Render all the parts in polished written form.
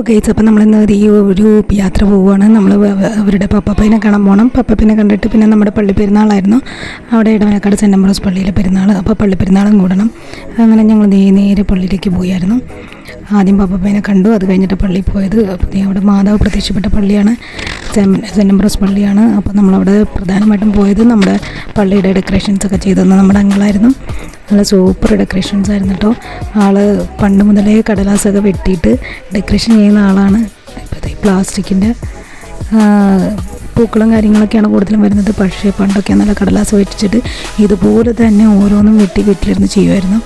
Guys, അപ്പോൾ നമ്മളിന്ന് ഈ ഒരു യാത്ര പോവുകയാണ്. നമ്മൾ അവരുടെ പപ്പപ്പനെ കാണാൻ പോകണം. പപ്പപ്പനെ കണ്ടിട്ട് പിന്നെ നമ്മുടെ പള്ളി പെരുന്നാളായിരുന്നു, അവിടെ ഇടവനക്കാട് സെൻറ്റ് അംബ്രോസ് പള്ളിയിലെ പെരുന്നാൾ. അപ്പോൾ പള്ളി പെരുന്നാളും കൂടണം. അങ്ങനെ ഞങ്ങൾ നേരെ പള്ളിയിലേക്ക് പോയായിരുന്നു. ആദ്യം പപ്പപ്പനെ കണ്ടു, അത് കഴിഞ്ഞിട്ട് പള്ളിയിൽ പോയത്. അപ്പോൾ അവിടെ മാതാവ് പ്രത്യക്ഷപ്പെട്ട പള്ളിയാണ്, സെൻറ്റ് അംബ്രോസ് പള്ളിയാണ്. അപ്പോൾ നമ്മളവിടെ പ്രധാനമായിട്ടും പോയത് നമ്മുടെ പള്ളിയുടെ ഡെക്കറേഷൻസൊക്കെ ചെയ്തതെന്ന് നമ്മുടെ അങ്കിളായിരുന്നു. നല്ല സൂപ്പർ ഡെക്കറേഷൻസ് ആയിരുന്നു കേട്ടോ. ആൾ പണ്ട് മുതലേ കടലാസൊക്കെ വെട്ടിയിട്ട് ഡെക്കറേഷൻ ചെയ്യുന്ന ആളാണ്. ഇപ്പോഴത്തെ പ്ലാസ്റ്റിക്കിൻ്റെ പൂക്കളും കാര്യങ്ങളൊക്കെയാണ് കൂടുതലും വരുന്നത്. പക്ഷേ പണ്ടൊക്കെ നല്ല കടലാസ് വെച്ചിട്ട് ഇതുപോലെ തന്നെ ഓരോന്നും വെട്ടി വീട്ടിലിരുന്ന് ചെയ്യുമായിരുന്നു.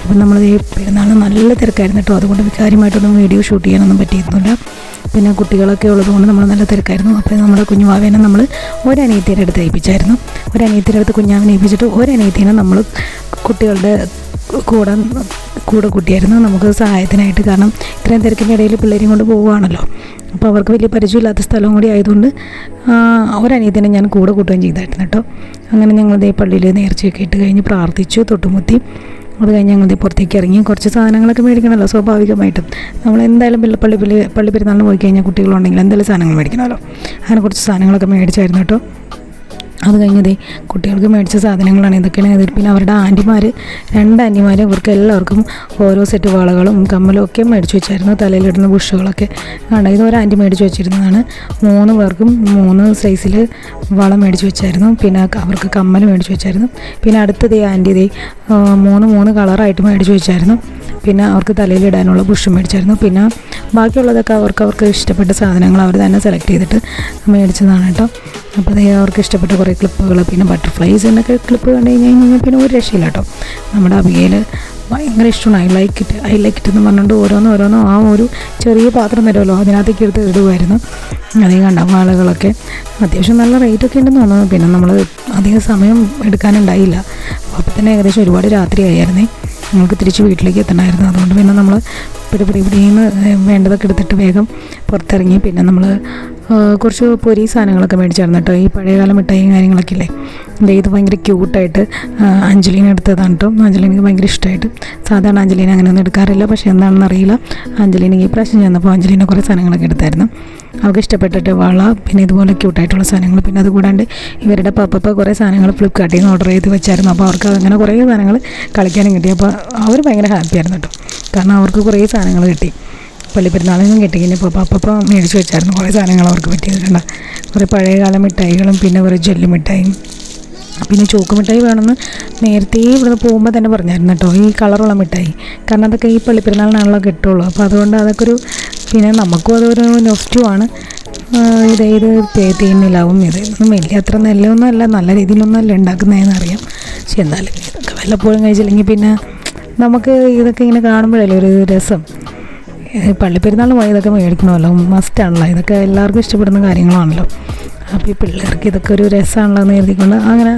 അപ്പം നമ്മൾ ഈ പെരുന്നാൾ നല്ല തിരക്കായിരുന്നു കേട്ടോ. അതുകൊണ്ട് കാര്യമായിട്ടൊന്നും വീഡിയോ ഷൂട്ട് ചെയ്യാനൊന്നും പറ്റിയിരുന്നില്ല. പിന്നെ കുട്ടികളൊക്കെ ഉള്ളതുകൊണ്ട് നമ്മൾ നല്ല തിരക്കായിരുന്നു. അപ്പോൾ നമ്മുടെ കുഞ്ഞുവാവേനെ നമ്മൾ ഒരനിയത്തിയുടെ അടുത്ത് ഏൽപ്പിച്ചായിരുന്നു. ഒരനിയത്തിയുടെ അടുത്ത് കുഞ്ഞാവിനെ ഏൽപ്പിച്ചിട്ട് ഒരനിയത്തിനെ നമ്മൾ കുട്ടികളുടെ കൂടെ കൂട്ടിയായിരുന്നു നമുക്ക് സഹായത്തിനായിട്ട്. കാരണം ഇത്രയും തിരക്കിൻ്റെ ഇടയിൽ പിള്ളേരെയും കൊണ്ട് പോവുകയാണല്ലോ. അപ്പോൾ അവർക്ക് വലിയ പരിചയമില്ലാത്ത സ്ഥലവും കൂടി ആയതുകൊണ്ട് ഒരനിയത്തിനെ ഞാൻ കൂടെ കൂട്ടുകയും ചെയ്തായിരുന്നു കേട്ടോ. അങ്ങനെ ഞങ്ങളിതേ പള്ളിയിൽ നേർച്ചയൊക്കെ ഇട്ട് കഴിഞ്ഞ് പ്രാർത്ഥിച്ചു, തൊട്ടുമുത്തി. അത് കഴിഞ്ഞ് ഞങ്ങളിതേ പുറത്തേക്ക് ഇറങ്ങി. കുറച്ച് സാധനങ്ങളൊക്കെ മേടിക്കണമല്ലോ സ്വാഭാവികമായിട്ടും. നമ്മൾ എന്തായാലും പള്ളി പെരുന്നാളിന് പോയി കഴിഞ്ഞാൽ കുട്ടികളുണ്ടെങ്കിൽ എന്തായാലും സാധനങ്ങൾ മേടിക്കണമല്ലോ. അങ്ങനെ കുറച്ച് സാധനങ്ങളൊക്കെ മേടിച്ചായിരുന്നു കേട്ടോ. അത് കഴിഞ്ഞതേ കുട്ടികൾക്ക് മേടിച്ച സാധനങ്ങളാണ് ഇതൊക്കെയാണ്. ഇതിൽ പിന്നെ അവരുടെ ആൻറ്റിമാർ, 2 ആൻറ്റിമാർ, ഇവർക്ക് എല്ലാവർക്കും ഓരോ സെറ്റ് വളകളും കമ്മലും ഒക്കെ മേടിച്ച് വെച്ചായിരുന്നു. തലയിലിടുന്ന ബുഷുകളൊക്കെ ആണ്. ഇതൊരു ആൻറ്റി മേടിച്ച് വെച്ചിരുന്നതാണ്. 3 പേർക്കും 3 സൈസിൽ വളം മേടിച്ച് വെച്ചായിരുന്നു. പിന്നെ അവർക്ക് കമ്മൽ മേടിച്ച് വെച്ചായിരുന്നു. പിന്നെ അടുത്തതേ ആൻറ്റി 3 കളറായിട്ട് മേടിച്ച് വെച്ചായിരുന്നു. പിന്നെ അവർക്ക് തലയിലിടാനുള്ള ബുഷ് മേടിച്ചായിരുന്നു. പിന്നെ ബാക്കിയുള്ളതൊക്കെ അവർക്ക് ഇഷ്ടപ്പെട്ട സാധനങ്ങൾ അവർ തന്നെ സെലക്ട് ചെയ്തിട്ട് മേടിച്ചതാണ് കേട്ടോ. അപ്പോൾ അവർക്ക് ഇഷ്ടപ്പെട്ട കുറേ ക്ലിപ്പുകൾ, പിന്നെ ബട്ടർഫ്ലൈസിനൊക്കെ ക്ലിപ്പ് കണ്ടു കഴിഞ്ഞാൽ പിന്നെ ഒരു രക്ഷയില്ല കേട്ടോ. നമ്മുടെ അബികയിൽ ഭയങ്കര ഇഷ്ടമാണ് ഐ ലൈക്ക് ഇറ്റ് എന്ന് പറഞ്ഞുകൊണ്ട് ഓരോന്നും ആ ഒരു ചെറിയ പാത്രം തരുമല്ലോ, അതിനകത്തേക്ക് എടുത്ത് ഇടുമായിരുന്നു. അതേ കണ്ട വാളുകളൊക്കെ അത്യാവശ്യം നല്ല റേറ്റൊക്കെ ഉണ്ടെന്ന് തോന്നുന്നു. പിന്നെ നമ്മൾ അധികം സമയം എടുക്കാനുണ്ടായില്ല. അപ്പോൾ തന്നെ ഏകദേശം ഒരുപാട് രാത്രിയായിരുന്നേ. നമുക്ക് തിരിച്ച് വീട്ടിലേക്ക് എത്തണമായിരുന്നു. അതുകൊണ്ട് പിന്നെ നമ്മൾ ഇവിടെന്ന് വേണ്ടതൊക്കെ എടുത്തിട്ട് വേഗം പുറത്തിറങ്ങി. പിന്നെ നമ്മൾ കുറച്ച് പൊരി സാധനങ്ങളൊക്കെ മേടിച്ചായിരുന്നു കേട്ടോ. ഈ പഴയകാല മിഠായിയും കാര്യങ്ങളൊക്കെ ഇല്ലേ, ഇത് ഭയങ്കര ക്യൂട്ടായിട്ട് അഞ്ജലീന എടുത്തതാണ് കേട്ടോ. അഞ്ജലീനക്ക് ഭയങ്കര ഇഷ്ടമായിട്ട്. സാധാരണ അഞ്ജലീന അങ്ങനെയൊന്നും എടുക്കാറില്ല, പക്ഷേ എന്താണെന്ന് അറിയില്ല. അഞ്ജലീനക്ക് ഈ പ്രാവശ്യം ചെന്നപ്പോൾ അഞ്ജലീന കുറേ സാധനങ്ങളൊക്കെ എടുത്തായിരുന്നു. അവർക്ക് ഇഷ്ടപ്പെട്ടിട്ട് വള, പിന്നെ ഇതുപോലെ ക്യൂട്ടായിട്ടുള്ള സാധനങ്ങൾ. പിന്നെ അതുകൂടാണ്ട് ഇവരുടെ പപ്പ കുറേ സാധനങ്ങൾ ഫ്ലിപ്കാർട്ടിൽ നിന്ന് ഓർഡർ ചെയ്ത് വെച്ചായിരുന്നു. അപ്പോൾ അവർക്ക് അങ്ങനെ കുറേ സാധനങ്ങൾ കളിക്കാനും കിട്ടി. അപ്പോൾ അവർ ഭയങ്കര ഹാപ്പിയായിരുന്നു കേട്ടോ. കാരണം അവർക്ക് കുറേ സാധനങ്ങൾ കിട്ടി. പള്ളി പെരുന്നാളിനും കിട്ടി. ഇപ്പോൾ പപ്പ മേടിച്ച് വെച്ചായിരുന്നു കുറേ സാധനങ്ങൾ അവർക്ക് പറ്റിയതുണ്ട്. കുറേ പഴയകാല മിഠായികളും പിന്നെ കുറേ ജെല്ലി മിഠായിയും പിന്നെ ചോക്ക് മിഠായി വേണമെന്ന് നേരത്തെ ഇവിടുന്ന് പോകുമ്പോൾ തന്നെ പറഞ്ഞായിരുന്നു കേട്ടോ. ഈ കളറുള്ള മിഠായി, കാരണം അതൊക്കെ ഈ പള്ളി പെരുന്നാളിനാണല്ലോ കിട്ടുള്ളൂ. അപ്പോൾ അതുകൊണ്ട് അതൊക്കെ പിന്നെ നമുക്കും അതൊരു നൊസ്റ്റുമാണ്. ഇത് തേനിലാവും. ഇതൊന്നും വലിയ അത്ര നല്ലതൊന്നും അല്ല, നല്ല രീതിയിലൊന്നും അല്ല ഉണ്ടാക്കുന്നതെന്ന് അറിയാം. പക്ഷെ എന്നാലും ഇതൊക്കെ വല്ലപ്പോഴും കഴിച്ചില്ലെങ്കിൽ പിന്നെ നമുക്ക് ഇതൊക്കെ ഇങ്ങനെ കാണുമ്പോഴല്ലേ ഒരു രസം. പള്ളി പെരുന്നാളിന് പോയി ഇതൊക്കെ മേടിക്കണമല്ലോ, മസ്റ്റാണല്ലോ. ഇതൊക്കെ എല്ലാവർക്കും ഇഷ്ടപ്പെടുന്ന കാര്യങ്ങളാണല്ലോ. അപ്പോൾ ഈ പിള്ളേർക്ക് ഇതൊക്കെ ഒരു രസമാണല്ലോ എന്ന് കരുതിക്കൊണ്ട് അങ്ങനെ